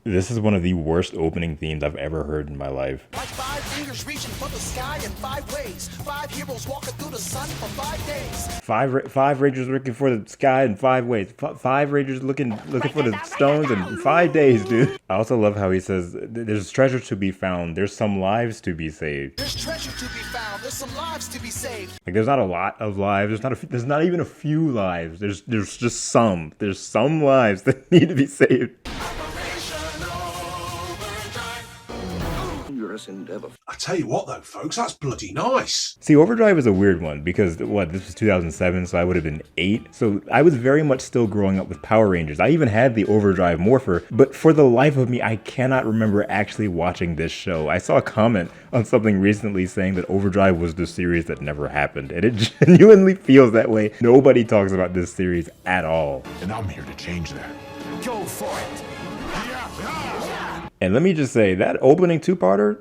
This is one of the worst opening themes I've ever heard in my life. Like 5 fingers reaching for the sky in 5 ways. 5 heroes walking through the sun for 5 days. Five rangers looking for the sky in 5 ways. 5 rangers looking for the stones in 5 days, dude. I also love how he says, there's treasure to be found. There's some lives to be saved. There's treasure to be found. There's some lives to be saved. Like, there's not a lot of lives. There's not even a few lives. There's just some. There's some lives that need to be saved. I tell you what though, folks, that's bloody nice. See, Overdrive is a weird one because, this was 2007, so I would have been 8. So I was very much still growing up with Power Rangers. I even had the Overdrive Morpher, but for the life of me, I cannot remember actually watching this show. I saw a comment on something recently saying that Overdrive was the series that never happened, and it genuinely feels that way. Nobody talks about this series at all. And I'm here to change that. Go for it. And let me just say, that opening 2-parter,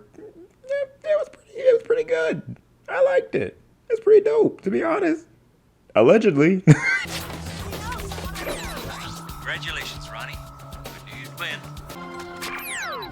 it was pretty good. I liked it. It's pretty dope, to be honest. Allegedly. Congratulations, Ronnie. I knew you'd win.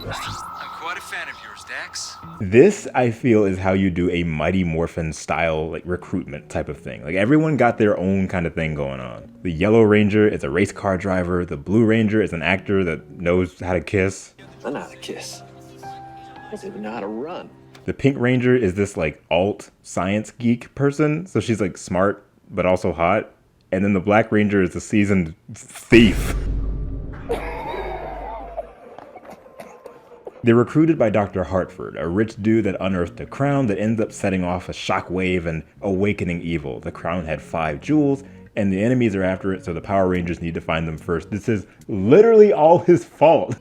I'm quite a fan of yours, Dax. This, I feel, is how you do a Mighty Morphin style, like, recruitment type of thing. Like, everyone got their own kind of thing going on. The Yellow Ranger is a race car driver. The Blue Ranger is an actor that knows how to kiss. I know how to kiss. I don't even know how to run. The Pink Ranger is this, like, alt science geek person. So she's, like, smart, but also hot. And then the Black Ranger is a seasoned thief. They're recruited by Dr. Hartford, a rich dude that unearthed a crown that ends up setting off a shockwave and awakening evil. The crown had 5 jewels, and the enemies are after it, so the Power Rangers need to find them first. This is literally all his fault.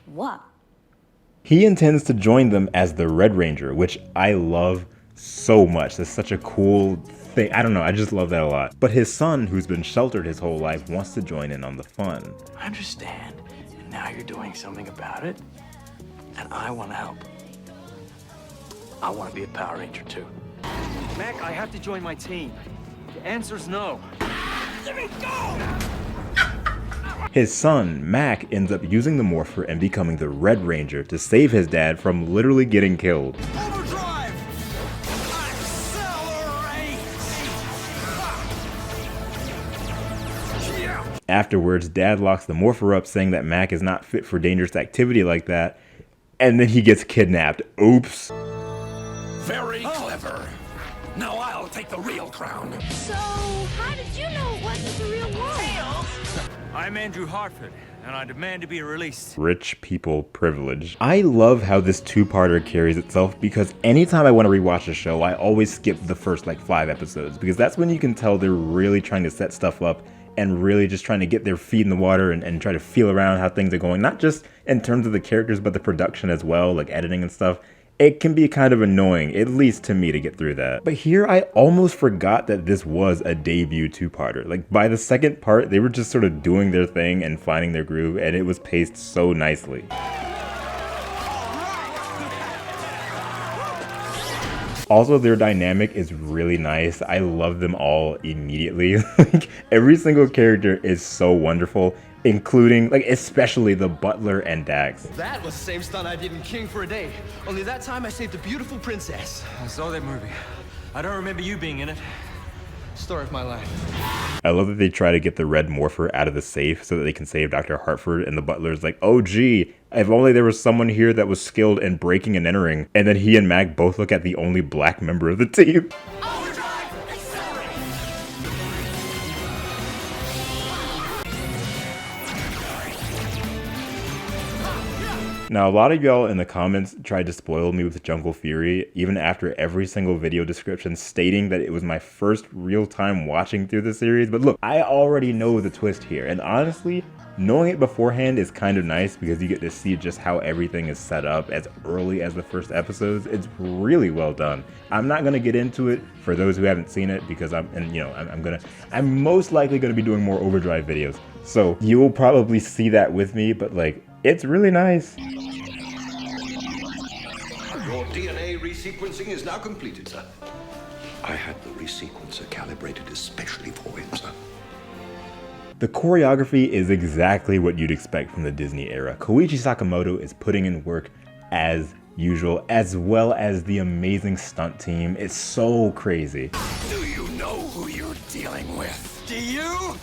What? He intends to join them as the Red Ranger, which I love so much. That's such a cool thing. I don't know, I just love that a lot. But his son, who's been sheltered his whole life, wants to join in on the fun. I understand, and now you're doing something about it, and I want to help. I want to be a Power Ranger too. Mac, I have to join my team. The answer's no. Let me go! His son, Mac, ends up using the Morpher and becoming the Red Ranger to save his dad from literally getting killed. Overdrive! Accelerate! Yeah. Afterwards, Dad locks the Morpher up, saying that Mac is not fit for dangerous activity like that, and then he gets kidnapped. Oops. Very clever. Now I'll take the real crown. So, how did you know it wasn't the real one? I'm Andrew Hartford, and I demand to be released. Rich people privilege. I love how this 2-parter carries itself because anytime I want to rewatch a show, I always skip the first like 5 episodes because that's when you can tell they're really trying to set stuff up and really just trying to get their feet in the water and try to feel around how things are going, not just in terms of the characters, but the production as well, like editing and stuff. It can be kind of annoying, at least to me, to get through that. But here, I almost forgot that this was a debut 2-parter. Like, by the second part, they were just sort of doing their thing and finding their groove, and it was paced so nicely. Also, their dynamic is really nice. I love them all immediately. Like, every single character is so wonderful, including, like, especially the Butler and Dax. That was the same stunt I did in King for a Day. Only that time I saved a beautiful princess. I saw that movie. I don't remember you being in it. Story of my life. I love that they try to get the Red Morpher out of the safe so that they can save Dr. Hartford, and the Butler's like, oh gee, if only there was someone here that was skilled in breaking and entering. And then he and Mac both look at the only black member of the team. Now, a lot of y'all in the comments tried to spoil me with Jungle Fury, even after every single video description stating that it was my first real time watching through the series. But look, I already know the twist here, and honestly, knowing it beforehand is kind of nice because you get to see just how everything is set up as early as the first episodes. It's really well done. I'm not gonna get into it for those who haven't seen it because I'm most likely gonna be doing more Overdrive videos. So you will probably see that with me, but like, it's really nice. Your DNA resequencing is now completed, sir. I had the resequencer calibrated especially for him, sir. The choreography is exactly what you'd expect from the Disney era. Koichi Sakamoto is putting in work as usual, as well as the amazing stunt team. It's so crazy. Do you know who you're dealing with? Do you?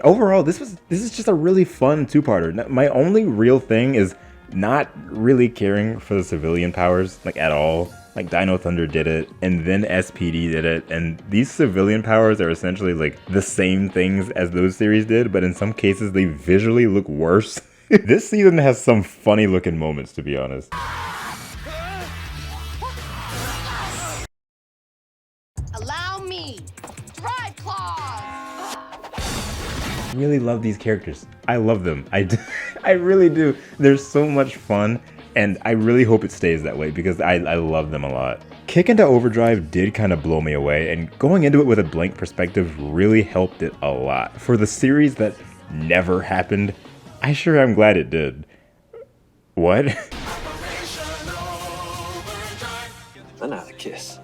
Overall, this is just a really fun two-parter. My only real thing is not really caring for the civilian powers, like, at all. Like, Dino Thunder did it, and then SPD did it, and these civilian powers are essentially, like, the same things as those series did, but in some cases they visually look worse. This season has some funny looking moments, to be honest. Allow me. Drive claws. Really love these characters. I love them. I really do. They're so much fun. And I really hope it stays that way because I love them a lot. Kick into Overdrive did kind of blow me away, and going into it with a blank perspective really helped it a lot. For the series that never happened, I sure am glad it did. What? Another kiss.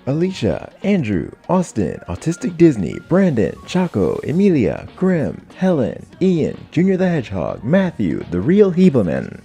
Alicia, Andrew, Austin, Autistic Disney, Brandon, Chaco, Emilia, Grim, Helen, Ian, Junior the Hedgehog, Matthew, The Real Hebelman.